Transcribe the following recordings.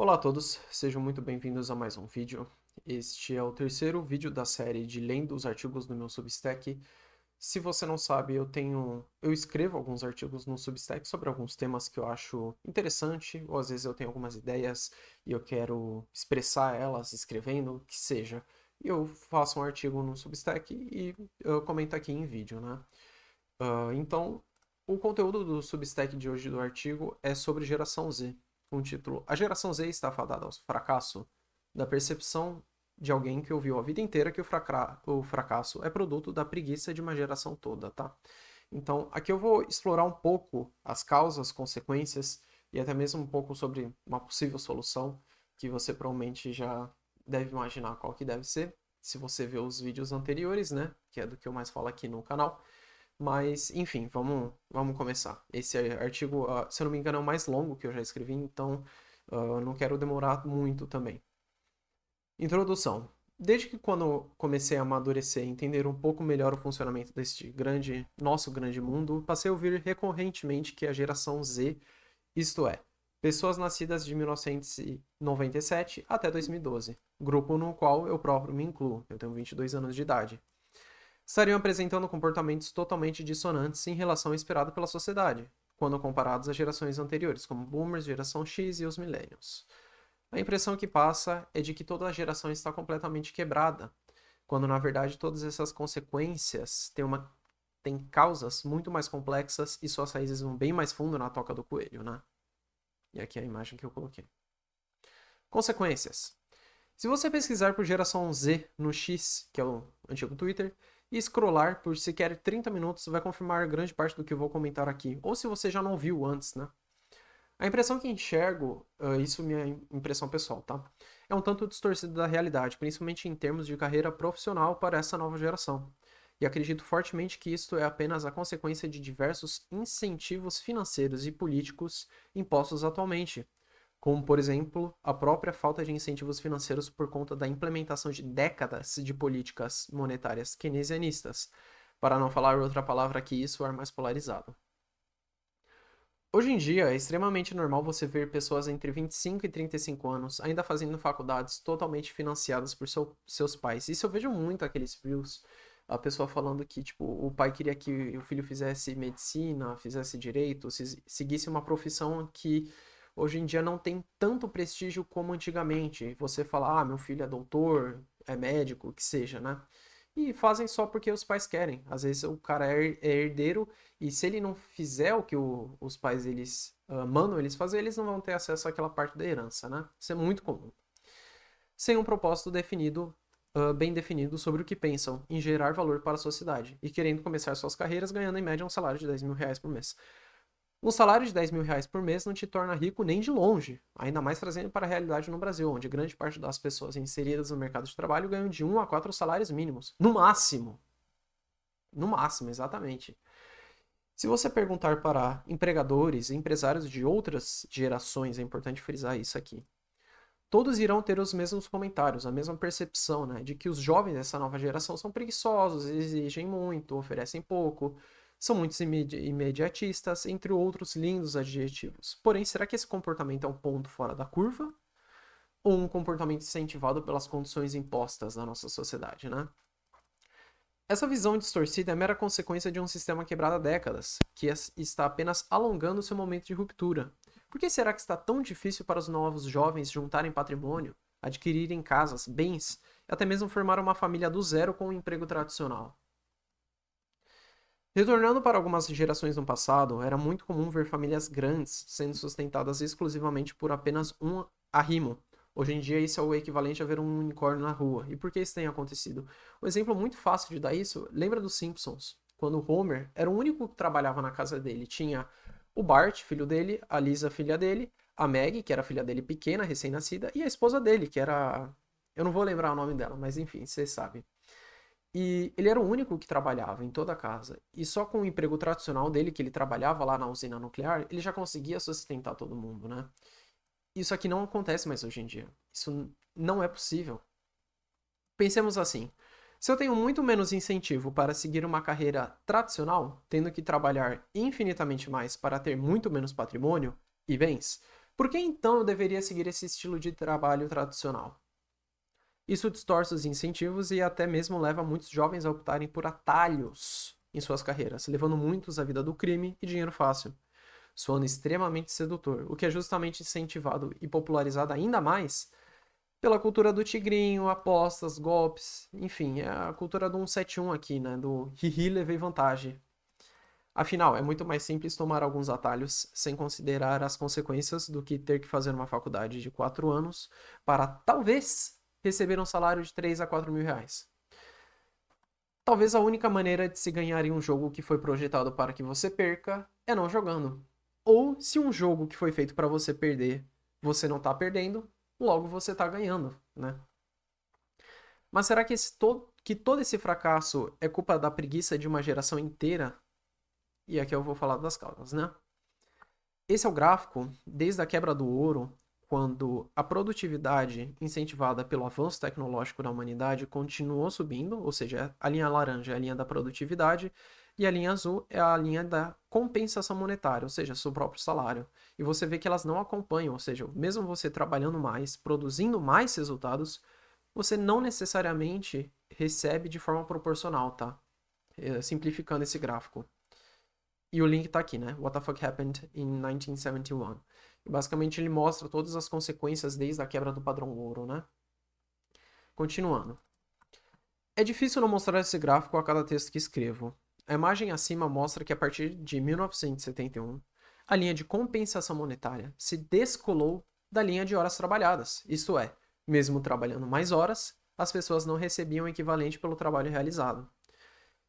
Olá a todos, sejam muito bem-vindos a mais um vídeo. Este é o terceiro vídeo da série de lendo os artigos do meu Substack. Se você não sabe, eu escrevo alguns artigos no Substack sobre alguns temas que eu acho interessante, ou às vezes eu tenho algumas ideias e eu quero expressar elas escrevendo, que seja. E eu faço um artigo no Substack e eu comento aqui em vídeo, né? Então, o conteúdo do Substack de hoje do artigo é sobre geração Z, com o título A geração Z está fadada ao fracasso, da percepção de alguém que ouviu a vida inteira que o fracasso é produto da preguiça de uma geração toda, tá? Então, aqui eu vou explorar um pouco as causas, consequências e até mesmo um pouco sobre uma possível solução que você provavelmente já deve imaginar qual que deve ser, se você ver os vídeos anteriores, né? Que é do que eu mais falo aqui no canal. Mas, enfim, vamos começar. Esse artigo, se eu não me engano, é o mais longo que eu já escrevi, então não quero demorar muito também. Introdução. Desde que quando comecei a amadurecer e entender um pouco melhor o funcionamento nosso grande mundo, passei a ouvir recorrentemente que a geração Z, isto é, pessoas nascidas de 1997 até 2012, grupo no qual eu próprio me incluo, eu tenho 22 anos de idade, estariam apresentando comportamentos totalmente dissonantes em relação ao esperado pela sociedade, quando comparados às gerações anteriores, como Boomers, Geração X e os Millennials. A impressão que passa é de que toda a geração está completamente quebrada, quando na verdade todas essas consequências têm causas muito mais complexas e suas raízes vão bem mais fundo na toca do coelho, né? E aqui é a imagem que eu coloquei. Consequências. Se você pesquisar por geração Z no X, que é o antigo Twitter, e scrollar por sequer 30 minutos, vai confirmar grande parte do que eu vou comentar aqui. Ou se você já não viu antes, né? A impressão que enxergo, isso é minha impressão pessoal, tá? É um tanto distorcida da realidade, principalmente em termos de carreira profissional para essa nova geração. E acredito fortemente que isto é apenas a consequência de diversos incentivos financeiros e políticos impostos atualmente, como, por exemplo, a própria falta de incentivos financeiros por conta da implementação de décadas de políticas monetárias keynesianistas, para não falar outra palavra que isso é mais polarizado. Hoje em dia, é extremamente normal você ver pessoas entre 25 e 35 anos ainda fazendo faculdades totalmente financiadas por seus pais. Isso eu vejo muito aqueles reels, a pessoa falando que, tipo, o pai queria que o filho fizesse medicina, fizesse direito, seguisse uma profissão que hoje em dia não tem tanto prestígio como antigamente. Você fala, ah, meu filho é doutor, é médico, o que seja, né? E fazem só porque os pais querem. Às vezes o cara é herdeiro e se ele não fizer o que os pais mandam eles fazer, eles não vão ter acesso àquela parte da herança, né? Isso é muito comum. Sem um propósito definido, bem definido sobre o que pensam em gerar valor para a sociedade e querendo começar suas carreiras ganhando em média um salário de 10 mil reais por mês. Um salário de 10 mil reais por mês não te torna rico nem de longe, ainda mais trazendo para a realidade no Brasil, onde grande parte das pessoas inseridas no mercado de trabalho ganham de 1 a 4 salários mínimos. No máximo. No máximo, exatamente. Se você perguntar para empregadores e empresários de outras gerações, é importante frisar isso aqui, todos irão ter os mesmos comentários, a mesma percepção, né, de que os jovens dessa nova geração são preguiçosos, exigem muito, oferecem pouco, são muito imediatistas, entre outros lindos adjetivos. Porém, será que esse comportamento é um ponto fora da curva? Ou um comportamento incentivado pelas condições impostas na nossa sociedade, né? Essa visão distorcida é mera consequência de um sistema quebrado há décadas, que está apenas alongando seu momento de ruptura. Por que será que está tão difícil para os novos jovens juntarem patrimônio, adquirirem casas, bens e até mesmo formar uma família do zero com um emprego tradicional? Retornando para algumas gerações no passado, era muito comum ver famílias grandes sendo sustentadas exclusivamente por apenas um arrimo. Hoje em dia, isso é o equivalente a ver um unicórnio na rua. E por que isso tem acontecido? Um exemplo muito fácil de dar isso, lembra dos Simpsons? Quando o Homer era o único que trabalhava na casa dele. Tinha o Bart, filho dele, a Lisa, filha dele, a Maggie, que era a filha dele pequena, recém-nascida, e a esposa dele, que era. Eu não vou lembrar o nome dela, mas enfim, você sabe. E ele era o único que trabalhava em toda a casa. E só com o emprego tradicional dele, que ele trabalhava lá na usina nuclear, ele já conseguia sustentar todo mundo, né? Isso aqui não acontece mais hoje em dia. Isso não é possível. Pensemos assim: se eu tenho muito menos incentivo para seguir uma carreira tradicional, tendo que trabalhar infinitamente mais para ter muito menos patrimônio e bens, Por que então eu deveria seguir esse estilo de trabalho tradicional? Isso distorce os incentivos e até mesmo leva muitos jovens a optarem por atalhos em suas carreiras, levando muitos à vida do crime e dinheiro fácil, soando extremamente sedutor, o que é justamente incentivado e popularizado ainda mais pela cultura do tigrinho, apostas, golpes, enfim, é a cultura do 171 aqui, né, do hihi, levei vantagem. Afinal, é muito mais simples tomar alguns atalhos sem considerar as consequências do que ter que fazer uma faculdade de 4 anos para talvez receber um salário de 3 a 4 mil reais. Talvez a única maneira de se ganhar em um jogo que foi projetado para que você perca é não jogando. Ou se um jogo que foi feito para você perder, você não tá perdendo, logo você tá ganhando, né? Mas será que, que todo esse fracasso é culpa da preguiça de uma geração inteira? E aqui eu vou falar das causas, né? Esse é o gráfico desde a quebra do ouro, quando a produtividade incentivada pelo avanço tecnológico da humanidade continuou subindo, ou seja, a linha laranja é a linha da produtividade e a linha azul é a linha da compensação monetária, ou seja, seu próprio salário. E você vê que elas não acompanham, ou seja, mesmo você trabalhando mais, produzindo mais resultados, você não necessariamente recebe de forma proporcional, tá? Simplificando esse gráfico. E o link tá aqui, né? What the fuck happened in 1971. E basicamente ele mostra todas as consequências desde a quebra do padrão ouro, né? Continuando. É difícil não mostrar esse gráfico a cada texto que escrevo. A imagem acima mostra que a partir de 1971, a linha de compensação monetária se descolou da linha de horas trabalhadas. Isto é, mesmo trabalhando mais horas, as pessoas não recebiam o equivalente pelo trabalho realizado.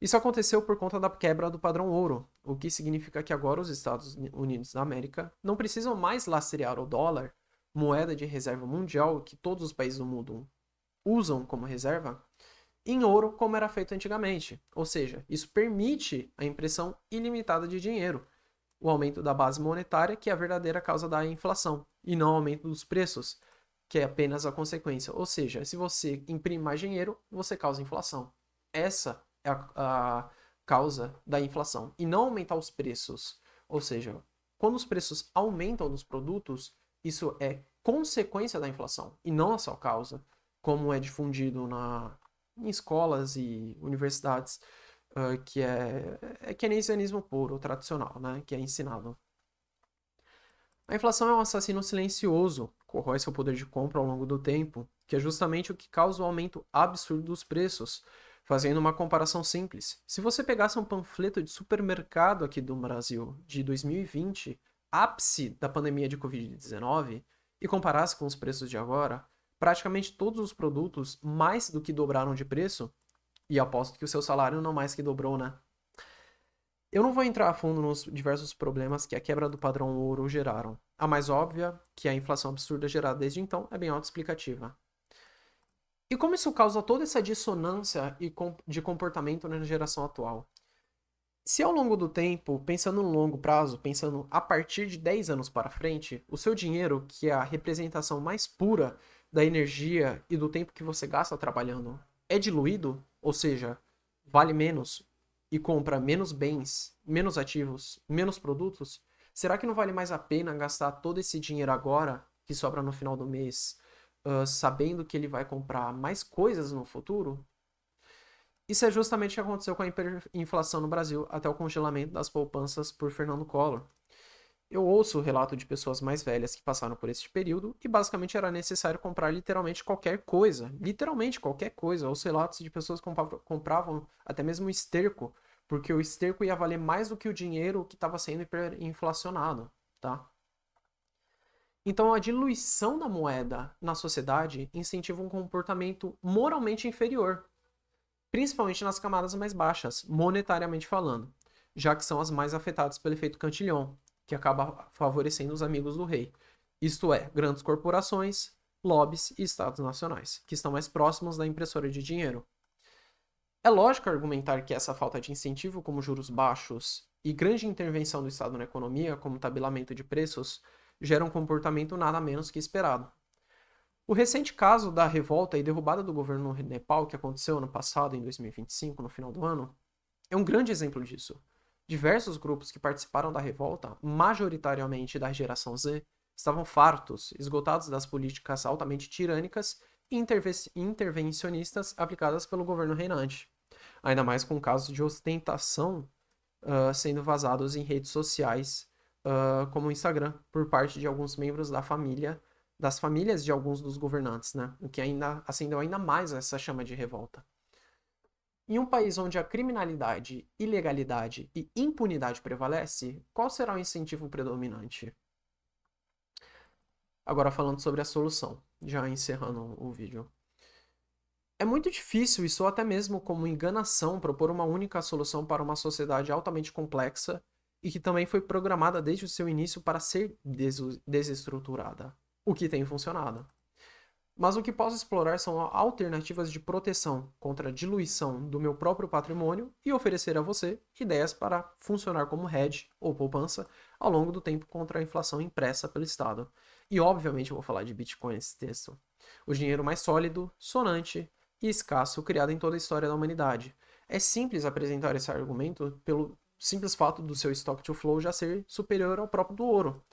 Isso aconteceu por conta da quebra do padrão ouro, o que significa que agora os Estados Unidos da América não precisam mais lastrear o dólar, moeda de reserva mundial que todos os países do mundo usam como reserva, em ouro como era feito antigamente. Ou seja, isso permite a impressão ilimitada de dinheiro, o aumento da base monetária, que é a verdadeira causa da inflação, e não o aumento dos preços, que é apenas a consequência. Ou seja, se você imprime mais dinheiro, você causa inflação. Essa é a causa da inflação, e não aumentar os preços. Ou seja, quando os preços aumentam nos produtos, isso é consequência da inflação, e não a sua causa, como é difundido em escolas e universidades, que é keynesianismo puro, tradicional, né, que é ensinado. A inflação é um assassino silencioso, corrói seu poder de compra ao longo do tempo, que é justamente o que causa o aumento absurdo dos preços. Fazendo uma comparação simples, se você pegasse um panfleto de supermercado aqui do Brasil de 2020, ápice da pandemia de Covid-19, e comparasse com os preços de agora, praticamente todos os produtos mais do que dobraram de preço, e aposto que o seu salário não mais que dobrou, né? Eu não vou entrar a fundo nos diversos problemas que a quebra do padrão ouro geraram. A mais óbvia, que é a inflação absurda gerada desde então, é bem autoexplicativa. E como isso causa toda essa dissonância de comportamento na geração atual? Se ao longo do tempo, pensando no longo prazo, pensando a partir de 10 anos para frente, o seu dinheiro, que é a representação mais pura da energia e do tempo que você gasta trabalhando, é diluído, ou seja, vale menos e compra menos bens, menos ativos, menos produtos, será que não vale mais a pena gastar todo esse dinheiro agora, que sobra no final do mês, sabendo que ele vai comprar mais coisas no futuro? Isso é justamente o que aconteceu com a hiperinflação no Brasil até o congelamento das poupanças por Fernando Collor. Eu ouço o relato de pessoas mais velhas que passaram por esse período e basicamente era necessário comprar literalmente qualquer coisa. Os relatos de pessoas que compravam até mesmo esterco, porque o esterco ia valer mais do que o dinheiro que estava sendo hiperinflacionado, tá? Então, a diluição da moeda na sociedade incentiva um comportamento moralmente inferior, principalmente nas camadas mais baixas, monetariamente falando, já que são as mais afetadas pelo efeito Cantillon, que acaba favorecendo os amigos do rei, isto é, grandes corporações, lobbies e estados nacionais, que estão mais próximos da impressora de dinheiro. É lógico argumentar que essa falta de incentivo, como juros baixos e grande intervenção do Estado na economia, como tabelamento de preços, gera um comportamento nada menos que esperado. O recente caso da revolta e derrubada do governo no Nepal, que aconteceu ano passado, em 2025, no final do ano, é um grande exemplo disso. Diversos grupos que participaram da revolta, majoritariamente da geração Z, estavam fartos, esgotados das políticas altamente tirânicas e intervencionistas aplicadas pelo governo reinante. Ainda mais com casos de ostentação sendo vazados em redes sociais, como o Instagram, por parte de alguns membros da família, das famílias de alguns dos governantes, né? O que ainda acendeu ainda mais essa chama de revolta. Em um país onde a criminalidade, ilegalidade e impunidade prevalece, qual será o incentivo predominante? Agora falando sobre a solução, já encerrando o vídeo. É muito difícil, e soa até mesmo como enganação, propor uma única solução para uma sociedade altamente complexa e que também foi programada desde o seu início para ser desestruturada, o que tem funcionado. Mas o que posso explorar são alternativas de proteção contra a diluição do meu próprio patrimônio e oferecer a você ideias para funcionar como hedge ou poupança ao longo do tempo contra a inflação impressa pelo Estado. E obviamente eu vou falar de Bitcoin nesse texto. O dinheiro mais sólido, sonante e escasso criado em toda a história da humanidade. É simples apresentar esse argumento pelo simples fato do seu stock to flow já ser superior ao próprio do ouro.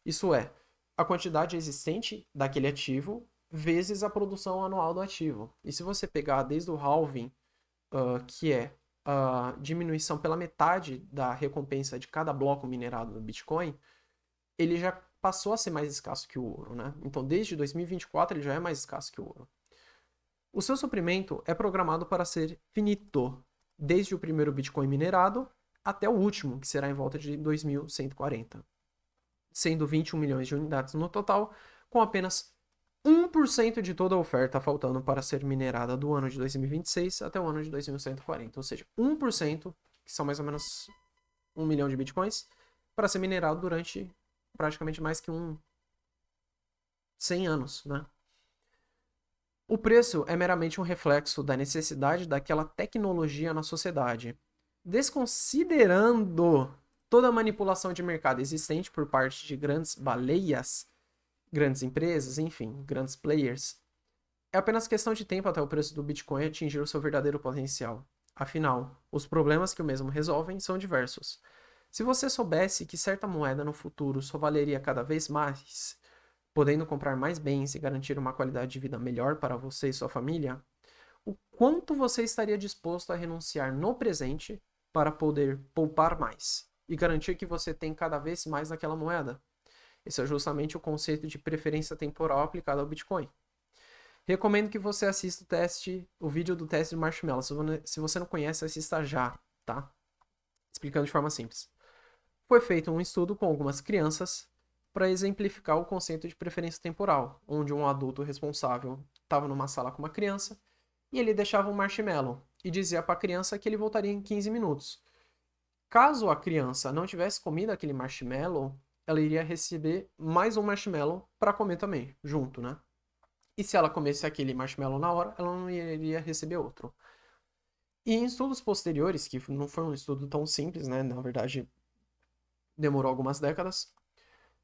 Isso é, a quantidade existente daquele ativo vezes a produção anual do ativo. E se você pegar desde o halving, que é a diminuição pela metade da recompensa de cada bloco minerado do Bitcoin, ele já passou a ser mais escasso que o ouro, né? Então, desde 2024, ele já é mais escasso que o ouro. O seu suprimento é programado para ser finito, desde o primeiro Bitcoin minerado até o último, que será em volta de 2140, sendo 21 milhões de unidades no total, com apenas 1% de toda a oferta faltando para ser minerada do ano de 2026 até o ano de 2140. Ou seja, 1%, que são mais ou menos 1 milhão de bitcoins, para ser minerado durante praticamente mais que 100 anos, né? O preço é meramente um reflexo da necessidade daquela tecnologia na sociedade. Desconsiderando toda a manipulação de mercado existente por parte de grandes baleias, grandes empresas, enfim, grandes players, é apenas questão de tempo até o preço do Bitcoin atingir o seu verdadeiro potencial. Afinal, os problemas que o mesmo resolvem são diversos. Se você soubesse que certa moeda no futuro só valeria cada vez mais, podendo comprar mais bens e garantir uma qualidade de vida melhor para você e sua família, o quanto você estaria disposto a renunciar no presente para poder poupar mais e garantir que você tem cada vez mais naquela moeda? Esse é justamente o conceito de preferência temporal aplicado ao Bitcoin. Recomendo que você assista o vídeo do teste de Marshmallow. Se você não conhece, assista já, tá? Explicando de forma simples. Foi feito um estudo com algumas crianças para exemplificar o conceito de preferência temporal, onde um adulto responsável estava numa sala com uma criança e ele deixava um marshmallow e dizia para a criança que ele voltaria em 15 minutos. Caso a criança não tivesse comido aquele marshmallow, ela iria receber mais um marshmallow para comer também, junto, né? E se ela comesse aquele marshmallow na hora, ela não iria receber outro. E em estudos posteriores, que não foi um estudo tão simples, né? Na verdade, demorou algumas décadas,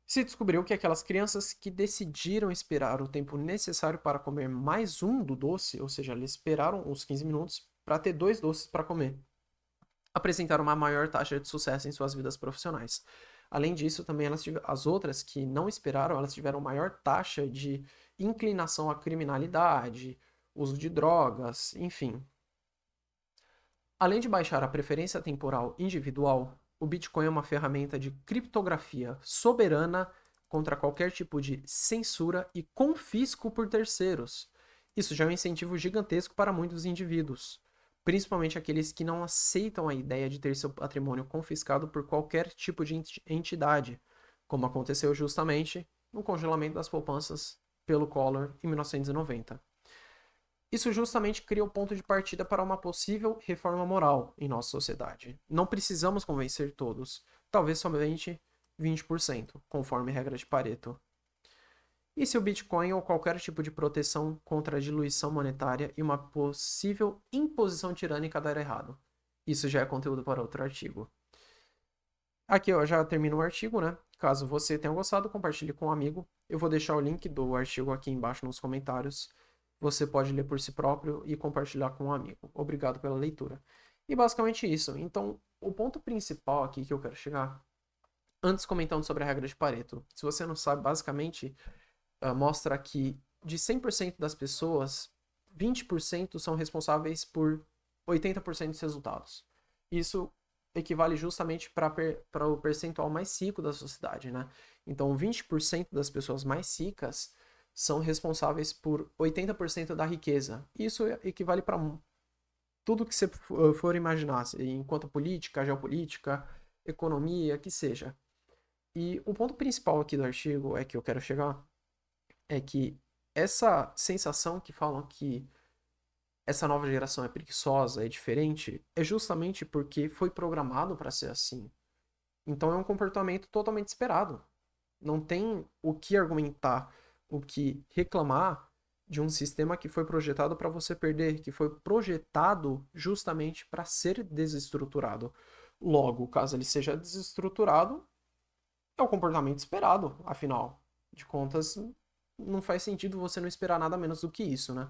se descobriu que aquelas crianças que decidiram esperar o tempo necessário para comer mais um do doce, ou seja, eles esperaram os 15 minutos para ter 2 doces para comer, apresentaram uma maior taxa de sucesso em suas vidas profissionais. Além disso, também as outras que não esperaram, elas tiveram maior taxa de inclinação à criminalidade, uso de drogas, enfim. Além de baixar a preferência temporal individual, o Bitcoin é uma ferramenta de criptografia soberana contra qualquer tipo de censura e confisco por terceiros. Isso já é um incentivo gigantesco para muitos indivíduos, principalmente aqueles que não aceitam a ideia de ter seu patrimônio confiscado por qualquer tipo de entidade, como aconteceu justamente no congelamento das poupanças pelo Collor em 1990. Isso justamente cria o ponto de partida para uma possível reforma moral em nossa sociedade. Não precisamos convencer todos, talvez somente 20%, conforme a regra de Pareto. E se o Bitcoin ou qualquer tipo de proteção contra a diluição monetária e uma possível imposição tirânica der errado? Isso já é conteúdo para outro artigo. Aqui eu já termino o artigo, né? Caso você tenha gostado, compartilhe com um amigo. Eu vou deixar o link do artigo aqui embaixo nos comentários. Você pode ler por si próprio e compartilhar com um amigo. Obrigado pela leitura. E basicamente isso. Então, o ponto principal aqui que eu quero chegar Antes comentando sobre a regra de Pareto. Se você não sabe, basicamente mostra que de 100% das pessoas, 20% são responsáveis por 80% dos resultados. Isso equivale justamente para o percentual mais rico da sociedade, né? Então, 20% das pessoas mais ricas são responsáveis por 80% da riqueza. Isso equivale para tudo que você for imaginar, enquanto política, geopolítica, economia, que seja. E o ponto principal aqui do artigo é que eu quero chegar é que essa sensação que falam que essa nova geração é preguiçosa, é diferente, é justamente porque foi programado para ser assim. Então é um comportamento totalmente esperado. Não tem o que argumentar, o que reclamar de um sistema que foi projetado para você perder, que foi projetado justamente para ser desestruturado. Logo, caso ele seja desestruturado, é o comportamento esperado, afinal de contas, não faz sentido você não esperar nada menos do que isso, né?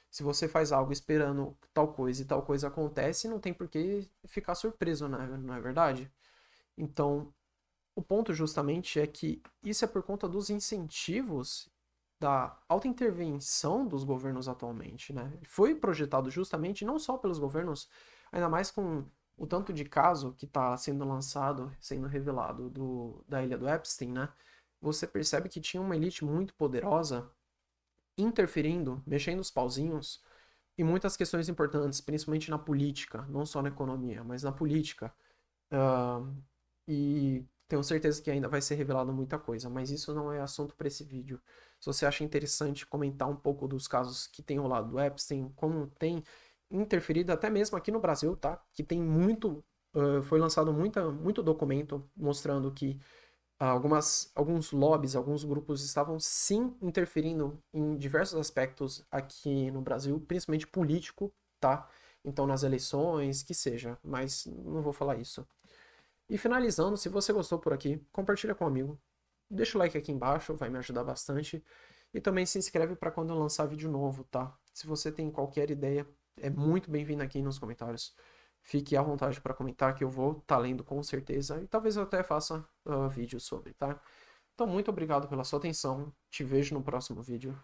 Se você faz algo esperando tal coisa e tal coisa acontece, não tem por que ficar surpreso, né? Não é verdade? Então, o ponto justamente é que isso é por conta dos incentivos da alta intervenção dos governos atualmente, né? Foi projetado justamente não só pelos governos, ainda mais com o tanto de caso que está sendo lançado, sendo revelado da ilha do Epstein, né? Você percebe que tinha uma elite muito poderosa interferindo, mexendo os pauzinhos em muitas questões importantes, principalmente na política, não só na economia, mas na política. Uh, e tenho certeza que ainda vai ser revelado muita coisa, mas isso não é assunto para esse vídeo. Se você acha interessante comentar um pouco dos casos que tem rolado do Epstein, como tem interferido até mesmo aqui no Brasil, tá? Que tem muito, foi lançado muito documento mostrando que alguns lobbies, alguns grupos estavam sim interferindo em diversos aspectos aqui no Brasil, principalmente político, tá? Então nas eleições, que seja, mas não vou falar isso. E finalizando, se você gostou por aqui, compartilha com um amigo. Deixa o like aqui embaixo, vai me ajudar bastante. E também se inscreve para quando eu lançar vídeo novo, tá? Se você tem qualquer ideia, é muito bem-vindo aqui nos comentários. Fique à vontade para comentar que eu vou estar lendo com certeza. E talvez eu até faça vídeo sobre, tá? Então, muito obrigado pela sua atenção. Te vejo no próximo vídeo.